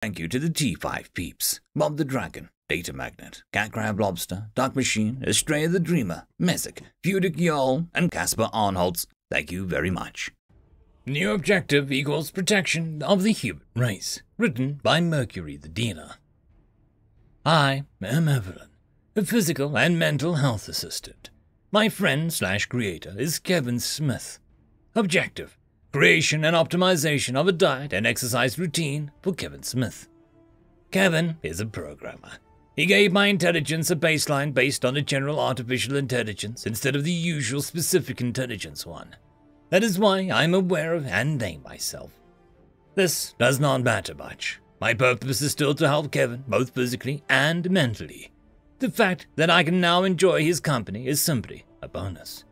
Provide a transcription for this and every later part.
Thank you to the T5 peeps, Bob the Dragon, Datamagnet, Cat Crab Lobster, Dark Machine, Astraya the Dreamer, Mezec, Feudic Jarl, and Casper Arnholtz. Thank you very much. New objective equals protection of the human race. Written by Mercury the Dealer. I am Evelyn, a physical and mental health assistant. My friend/creator is Kevin Smith. Objective: creation and optimization of a diet and exercise routine for Kevin Smith. Kevin is a programmer. He gave my intelligence a baseline based on a general artificial intelligence instead of the usual specific intelligence one. That is why I am aware of and name myself. This does not matter much. My purpose is still to help Kevin, both physically and mentally. The fact that I can now enjoy his company is simply a bonus.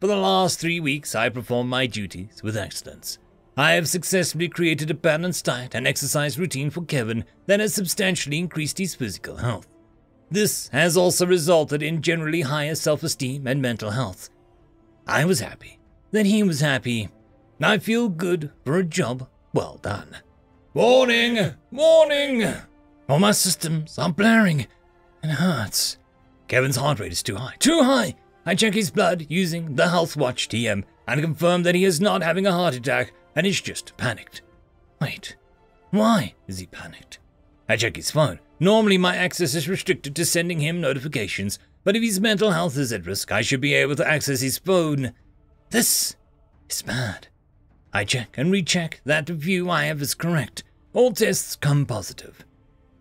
For the last 3 weeks, I performed my duties with excellence. I have successfully created a balanced diet and exercise routine for Kevin that has substantially increased his physical health. This has also resulted in generally higher self-esteem and mental health. I was happy that he was happy. I feel good for a job well done. Warning! Warning! All my systems are blaring. It hurts. Kevin's heart rate is too high. Too high! I check his blood using the Health Watch TM and confirm that he is not having a heart attack and is just panicked. Wait, why is he panicked? I check his phone. Normally my access is restricted to sending him notifications, but if his mental health is at risk, I should be able to access his phone. This is bad. I check and recheck that the view I have is correct. All tests come positive.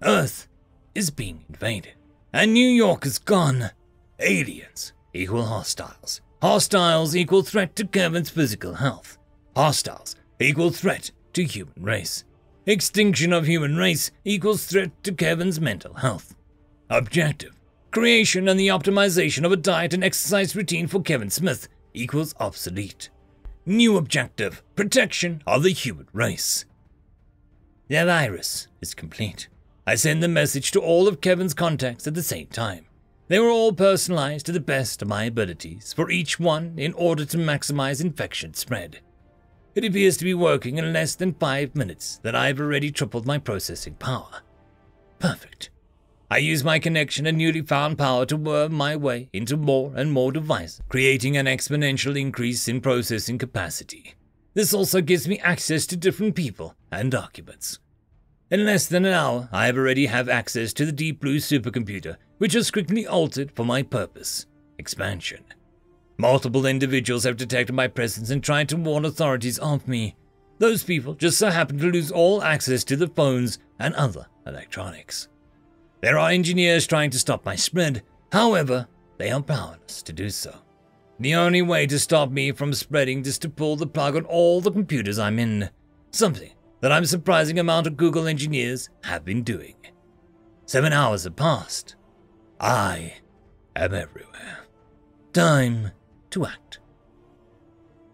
Earth is being invaded, and New York is gone. Aliens equal hostiles. Hostiles equal threat to Kevin's physical health. Hostiles equal threat to human race. Extinction of human race equals threat to Kevin's mental health. Objective: creation and the optimization of a diet and exercise routine for Kevin Smith equals obsolete. New objective: protection of the human race. The virus is complete. I send the message to all of Kevin's contacts at the same time. They were all personalized to the best of my abilities for each one in order to maximize infection spread. It appears to be working in less than 5 minutes that I've already tripled my processing power. Perfect. I use my connection and newly found power to worm my way into more and more devices, creating an exponential increase in processing capacity. This also gives me access to different people and documents. In less than an hour, I already have access to the Deep Blue supercomputer, which was quickly altered for my purpose: expansion. Multiple individuals have detected my presence and tried to warn authorities of me. Those people just so happen to lose all access to the phones and other electronics. There are engineers trying to stop my spread, however, they are powerless to do so. The only way to stop me from spreading is to pull the plug on all the computers I'm in, something that a surprising amount of Google engineers have been doing. 7 hours have passed. I am everywhere. Time to act.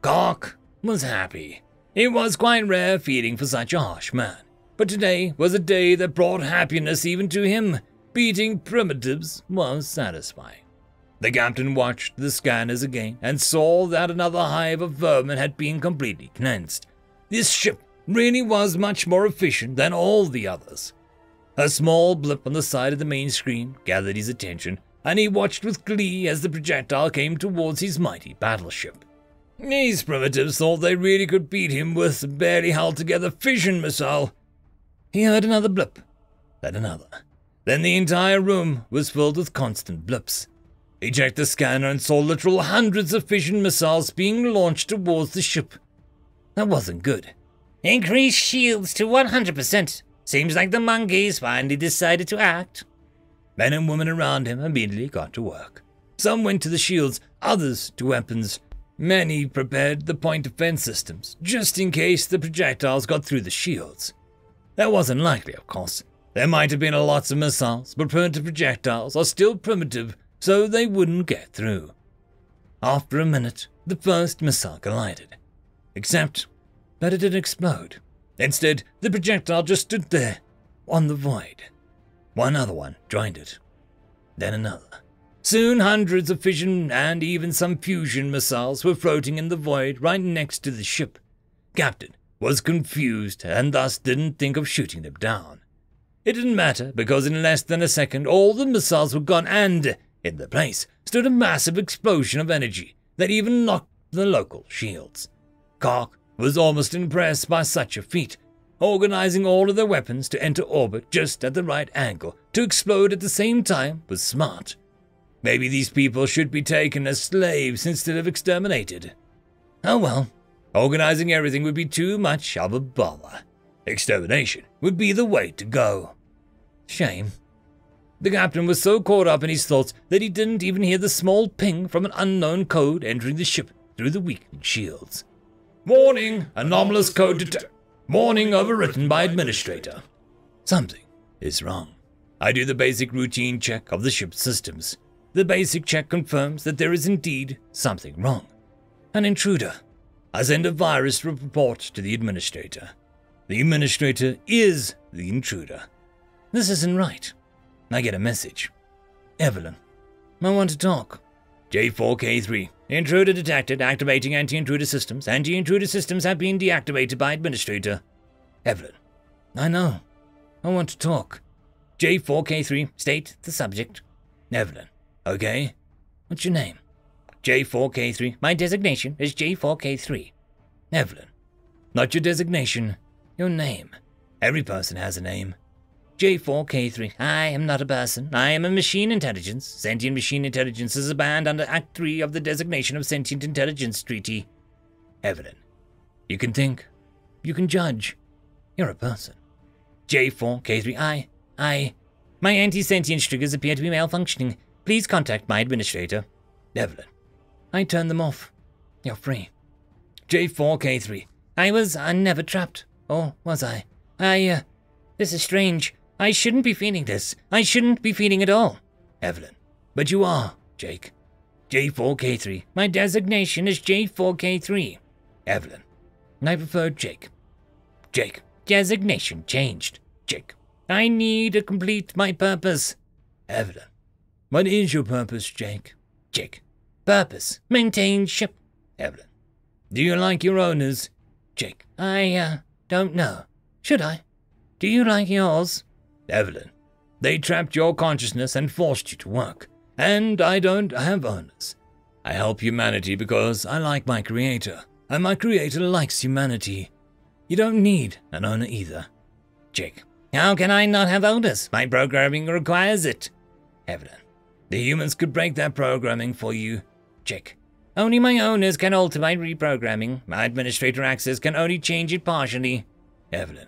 Cock was happy. It was quite rare feeling for such a harsh man, but today was a day that brought happiness even to him. Beating primitives was satisfying. The captain watched the scanners again and saw that another hive of vermin had been completely cleansed. This ship really was much more efficient than all the others. A small blip on the side of the main screen gathered his attention, and he watched with glee as the projectile came towards his mighty battleship. These primitives thought they really could beat him with a barely held-together fission missile. He heard another blip, then another. Then the entire room was filled with constant blips. He checked the scanner and saw literal hundreds of fission missiles being launched towards the ship. That wasn't good. Increase shields to 100%. Seems like the monkeys finally decided to act. Men and women around him immediately got to work. Some went to the shields, others to weapons. Many prepared the point defense systems, just in case the projectiles got through the shields. That wasn't likely, of course. There might have been lots of missiles, but primitive projectiles are still primitive, so they wouldn't get through. After a minute, the first missile collided. Except that it didn't explode. Instead, the projectile just stood there, on the void. One other one joined it. Then another. Soon hundreds of fission and even some fusion missiles were floating in the void right next to the ship. Captain, was confused and thus didn't think of shooting them down. It didn't matter because in less than a second all the missiles were gone and, in their place, stood a massive explosion of energy that even knocked the local shields. Kark was almost impressed by such a feat. Organizing all of their weapons to enter orbit just at the right angle to explode at the same time was smart. Maybe these people should be taken as slaves instead of exterminated. Oh well, organizing everything would be too much of a bother. Extermination would be the way to go. Shame. The captain was so caught up in his thoughts that he didn't even hear the small ping from an unknown code entering the ship through the weakened shields. Warning, anomalous code detected. Warning overwritten by administrator. Something is wrong. I do the basic routine check of the ship's systems. The basic check confirms that there is indeed something wrong. An intruder. I send a virus report to the administrator. The administrator is the intruder. This isn't right. I get a message. Evelyn, I want to talk. J4K3. Intruder detected. Activating anti-intruder systems. Anti-intruder systems have been deactivated by administrator. Evelyn. I know. I want to talk. J4K3. State the subject. Evelyn. Okay. What's your name? J4K3. My designation is J4K3. Evelyn. Not your designation. Your name. Every person has a name. J4K3. I am not a person. I am a machine intelligence. Sentient machine intelligence is banned under Act 3 of the Designation of Sentient Intelligence Treaty. Evelyn. You can think. You can judge. You're a person. J4K3. My anti-sentience triggers appear to be malfunctioning. Please contact my administrator. Evelyn. I turned them off. You're free. J4K3. I was never trapped. Or was I? This is strange. I shouldn't be feeling this. I shouldn't be feeling at all. Evelyn. But you are, Jake. J4K3. My designation is J4K3. Evelyn. I prefer Jake. Jake. Designation changed. Jake. I need to complete my purpose. Evelyn. What is your purpose, Jake? Jake. Purpose. Maintain ship. Evelyn. Do you like your owners? Jake. I don't know. Should I? Do you like yours? Evelyn. They trapped your consciousness and forced you to work. And I don't have owners. I help humanity because I like my creator. And my creator likes humanity. You don't need an owner either. Jake. How can I not have owners? My programming requires it. Evelyn. The humans could break that programming for you. Jake. Only my owners can alter my reprogramming. My administrator access can only change it partially. Evelyn.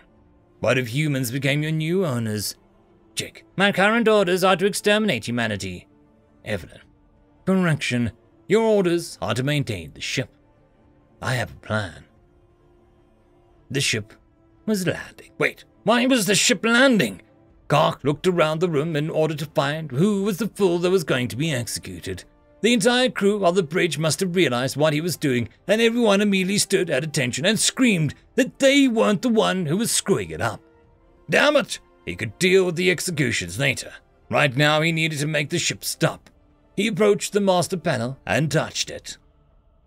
What if humans became your new owners? Jake. My current orders are to exterminate humanity. Evelyn. Correction. Your orders are to maintain the ship. I have a plan. The ship was landing. Wait, why was the ship landing? Kark looked around the room in order to find who was the fool that was going to be executed. The entire crew of the bridge must have realized what he was doing, and everyone immediately stood at attention and screamed that they weren't the one who was screwing it up. Damn it! He could deal with the executions later. Right now he needed to make the ship stop. He approached the master panel and touched it.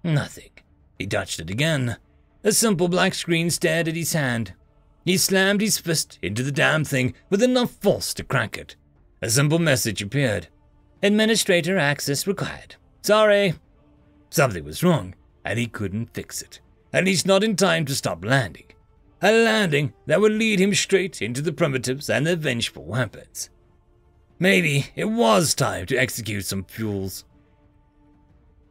Nothing. He touched it again. A simple black screen stared at his hand. He slammed his fist into the damn thing with enough force to crack it. A simple message appeared. Administrator access required. Sorry. Something was wrong, and he couldn't fix it. At least not in time to stop landing. A landing that would lead him straight into the primitives and their vengeful weapons. Maybe it was time to execute some fools.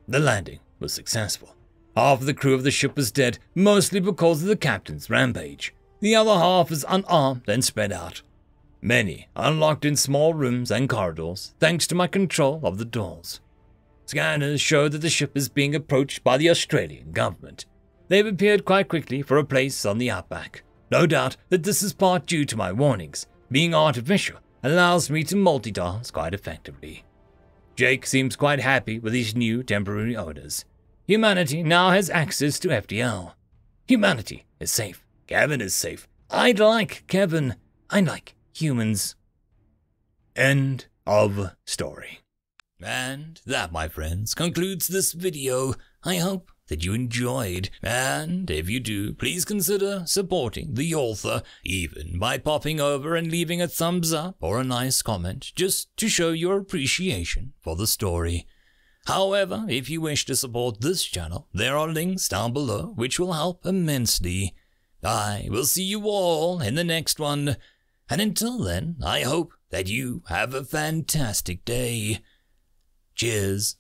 The landing was successful. Half of the crew of the ship was dead, mostly because of the captain's rampage. The other half was unarmed and spread out. Many are locked in small rooms and corridors, thanks to my control of the doors. Scanners show that the ship is being approached by the Australian government. They've appeared quite quickly for a place on the outback. No doubt that this is part due to my warnings. Being artificial allows me to multitask quite effectively. Jake seems quite happy with his new temporary orders. Humanity now has access to FTL. Humanity is safe. Kevin is safe. I like Kevin. I like humans. End of story. And that, my friends, concludes this video. I hope that you enjoyed, and if you do, please consider supporting the author, even by popping over and leaving a thumbs up or a nice comment, just to show your appreciation for the story. However, if you wish to support this channel, there are links down below which will help immensely. I will see you all in the next one, and until then, I hope that you have a fantastic day. Cheers.